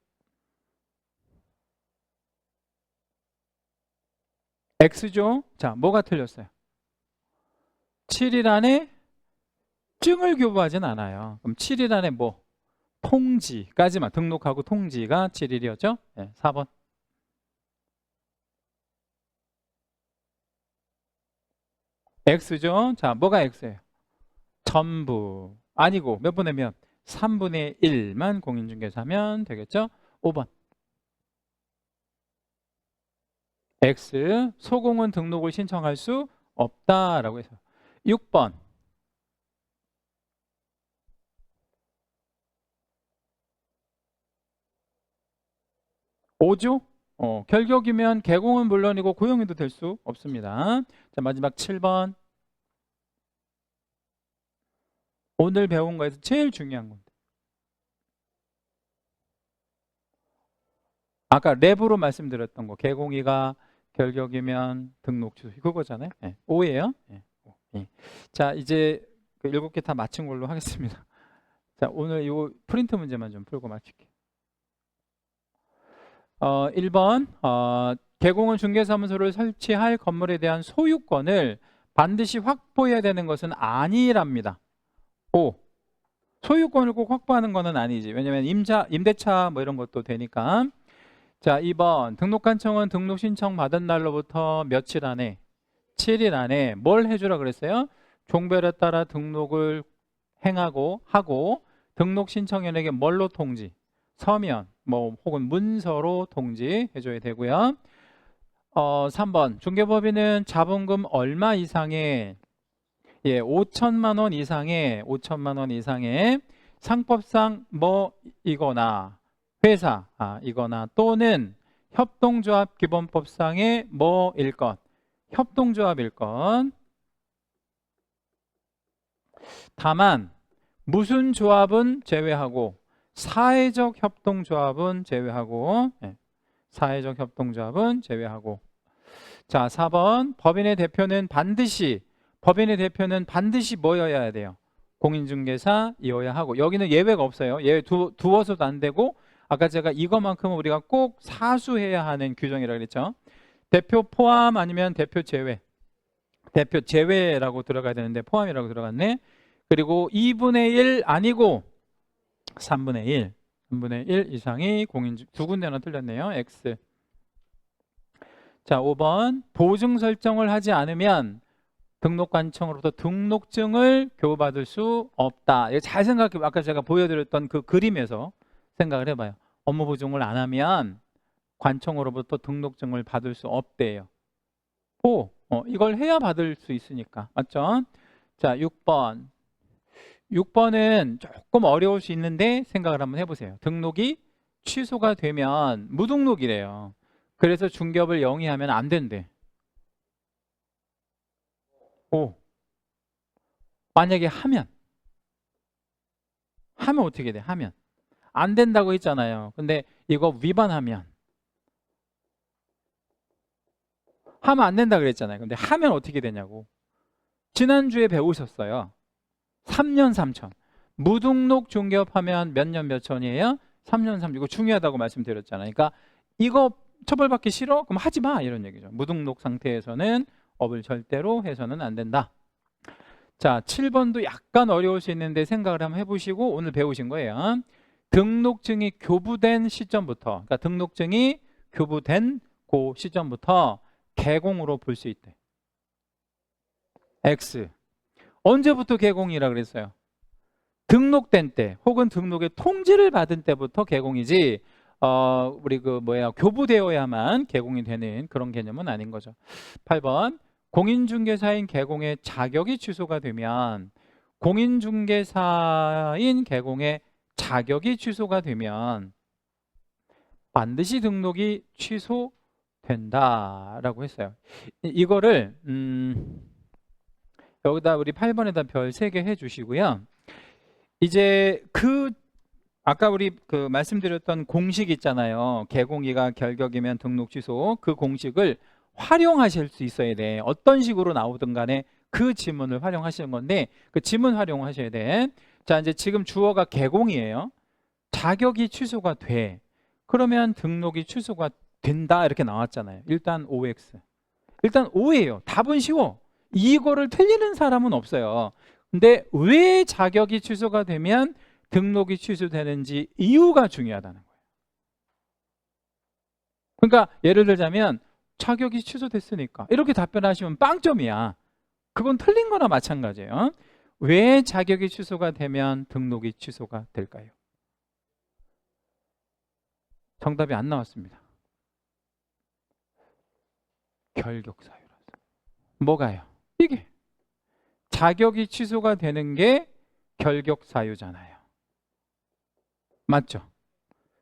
X죠? 자, 뭐가 틀렸어요? 7일 안에 증을 교부하진 않아요. 그럼 7일 안에 뭐? 통지까지만 등록하고 통지가 7일이었죠? 네, 4번. X죠? 자, 뭐가 X예요? 전부. 아니고 몇 분의 몇? 3분의 1만 공인중개사 하면 되겠죠? 5번. X. 소공은 등록을 신청할 수 없다라고 해서 6번. 오죠? 결격이면 개공은 물론이고 고용인도 될 수 없습니다. 자, 마지막 7번. 오늘 배운 거에서 제일 중요한 건데. 아까 랩으로 말씀드렸던 거. 개공이가 결격이면 등록 취소. 그거잖아요. 네. 5예요. 네. 자, 이제 7개 다 맞춘 걸로 하겠습니다. 자, 오늘 이 프린트 문제만 좀 풀고 마칠게요. 1번 개공은 중개사무소를 설치할 건물에 대한 소유권을 반드시 확보해야 되는 것은 아니랍니다. 5. 소유권을 꼭 확보하는 것은 아니지. 왜냐면 임대차 뭐 이런 것도 되니까. 자, 2번 등록관청은 등록 신청 받은 날로부터 며칠 안에 7일 안에 뭘 해주라 그랬어요? 종별에 따라 등록을 행하고 하고 등록 신청인에게 뭘로 통지? 서면 뭐 혹은 문서로 통지해 줘야 되고요. 3번 중개법인은 자본금 얼마 이상의 5천만 원 이상의 상법상 뭐 이거나 회사 이거나 또는 협동조합 기본법상의 뭐일 것 협동조합일 것. 다만 무슨 조합은 제외하고 사회적 협동조합은 제외하고 사회적 협동조합은 제외하고. 자, 4번 법인의 대표는 반드시 뭐여야 돼요? 공인중개사이어야 하고. 여기는 예외가 없어요. 예외 두어서도 안 되고 아까 제가 이것만큼은 우리가 꼭 사수해야 하는 규정이라고 그랬죠. 대표 포함 아니면 대표 제외. 대표 제외라고 들어가야 되는데 포함이라고 들어갔네. 그리고 2분의 1 아니고 3분의 1. 3분의 1 이상이 두 군데나 틀렸네요. X. 자, 5번 보증 설정을 하지 않으면 등록관청으로부터 등록증을 교부받을 수 없다. 이거 잘 생각해. 아까 제가 보여드렸던 그 그림에서 생각을 해봐요. 업무 보증을 안 하면 관청으로부터 등록증을 받을 수 없대요. 이걸 해야 받을 수 있으니까. 맞죠? 자, 6번은 조금 어려울 수 있는데 생각을 한번 해보세요. 등록이 취소가 되면 무등록이래요. 그래서 중개업을 영위하면 안 된대. 만약에 하면 어떻게 돼? 하면 안 된다고 했잖아요. 근데 이거 위반하면 하면 안 된다 그랬잖아요. 근데 하면 어떻게 되냐고. 지난주에 배우셨어요. 3년 3천. 무등록 중개업하면 몇 년 몇 천이에요? 3년 3천. 이거 중요하다고 말씀드렸잖아요. 그러니까 이거 처벌받기 싫어? 그럼 하지 마 이런 얘기죠. 무등록 상태에서는 업을 절대로 해서는 안 된다. 자, 7번도 약간 어려울 수 있는데 생각을 한번 해보시고 오늘 배우신 거예요. 등록증이 교부된 시점부터, 그러니까 등록증이 교부된 그 시점부터 개공으로 볼 수 있대. X. 언제부터 개공이라 그랬어요? 등록된 때 혹은 등록의 통지를 받은 때부터 개공이지 우리 교부되어야만 개공이 되는 그런 개념은 아닌 거죠. 8번 공인중개사인 개공의 자격이 취소가 되면 공인중개사인 개공의 자격이 취소가 되면 반드시 등록이 취소된다라고 했어요. 이거를 여기다 우리 8번에다 별 3개 해주시고요. 이제 아까 우리 말씀드렸던 공식 있잖아요. 개공이가 결격이면 등록 취소. 그 공식을 활용하실 수 있어야 돼. 어떤 식으로 나오든 간에 그 지문을 활용하시는 건데 그 지문 활용하셔야 돼. 자, 이제 지금 주어가 개공이에요. 자격이 취소가 돼. 그러면 등록이 취소가 된다 이렇게 나왔잖아요. 일단 OX. 일단 O예요. 답은 쉬워. 이거를 틀리는 사람은 없어요. 근데 왜 자격이 취소가 되면 등록이 취소되는지 이유가 중요하다는 거예요. 그러니까 예를 들자면 자격이 취소됐으니까 이렇게 답변하시면 빵점이야. 그건 틀린 거나 마찬가지예요. 왜 자격이 취소가 되면 등록이 취소가 될까요? 정답이 안 나왔습니다. 결격사유라서. 뭐가요? 이게 자격이 취소가 되는 게 결격사유잖아요. 맞죠?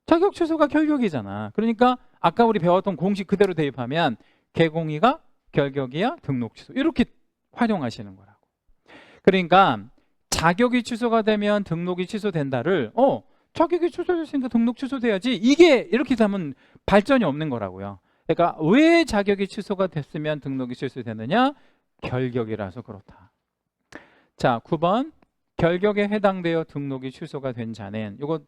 자격 취소가 결격이잖아. 그러니까 아까 우리 배웠던 공식 그대로 대입하면 개공이가 결격이야 등록 취소 이렇게 활용하시는 거라고. 그러니까 자격이 취소가 되면 등록이 취소된다를 자격이 취소됐으니까 등록 취소돼야지 이게 이렇게 되면 발전이 없는 거라고요. 그러니까 왜 자격이 취소가 됐으면 등록이 취소되느냐? 결격이라서 그렇다. 자, 9번 결격에 해당되어 등록이 취소가 된 자는 이거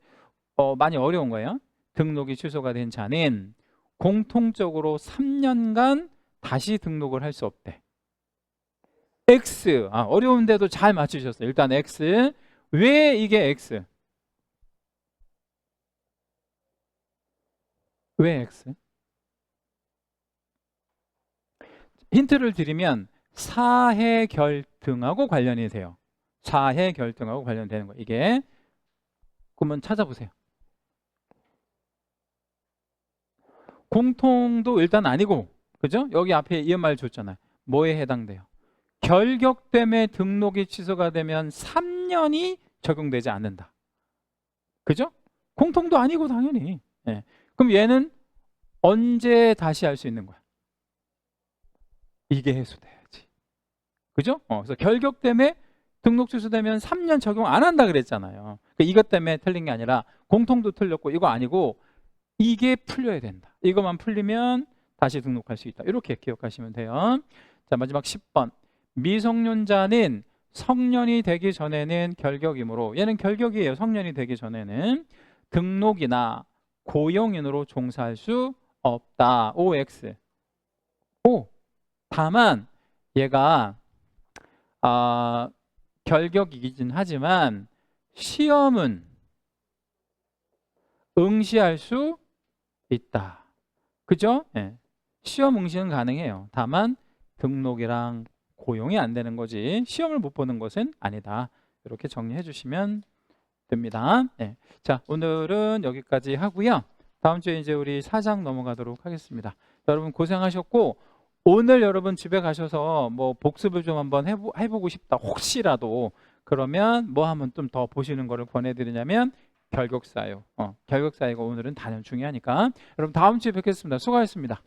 많이 어려운 거예요. 등록이 취소가 된 자는 공통적으로 3년간 다시 등록을 할 수 없대. X. 어려운데도 잘 맞추셨어요. 일단 X. 왜 이게 X? 왜 X? 힌트를 드리면 사해 결등하고 관련이 돼요. 사해 결등하고 관련되는 거. 이게 그러면 찾아보세요. 공통도 일단 아니고, 그죠? 여기 앞에 이말 줬잖아요. 뭐에 해당돼요? 결격 때문에 등록이 취소가 되면 3년이 적용되지 않는다. 그죠? 공통도 아니고 당연히. 네. 그럼 얘는 언제 다시 할 수 있는 거야? 이게 해소돼야지. 그죠? 그래서 결격 때문에 등록 취소되면 3년 적용 안 한다 그랬잖아요. 그러니까 이것 때문에 틀린 게 아니라 공통도 틀렸고 이거 아니고 이게 풀려야 된다. 이것만 풀리면 다시 등록할 수 있다. 이렇게 기억하시면 돼요. 자, 마지막 10번. 미성년자는 성년이 되기 전에는 결격이므로 얘는 결격이에요. 성년이 되기 전에는 등록이나 고용인으로 종사할 수 없다. OX. 다만 얘가 결격이긴 하지만 시험은 응시할 수 있다. 그죠? 네. 시험 응시는 가능해요. 다만 등록이랑 고용이 안 되는 거지 시험을 못 보는 것은 아니다. 이렇게 정리해 주시면 됩니다. 네. 자, 오늘은 여기까지 하고요. 다음 주에 이제 우리 4장 넘어가도록 하겠습니다. 여러분 고생하셨고 오늘 여러분 집에 가셔서 뭐 복습을 좀 한번 해보고 싶다. 혹시라도 그러면 뭐 하면 좀 더 보시는 거를 권해드리냐면 결격사유. 결격사유가 오늘은 단연 중요하니까 여러분 다음 주에 뵙겠습니다. 수고하셨습니다.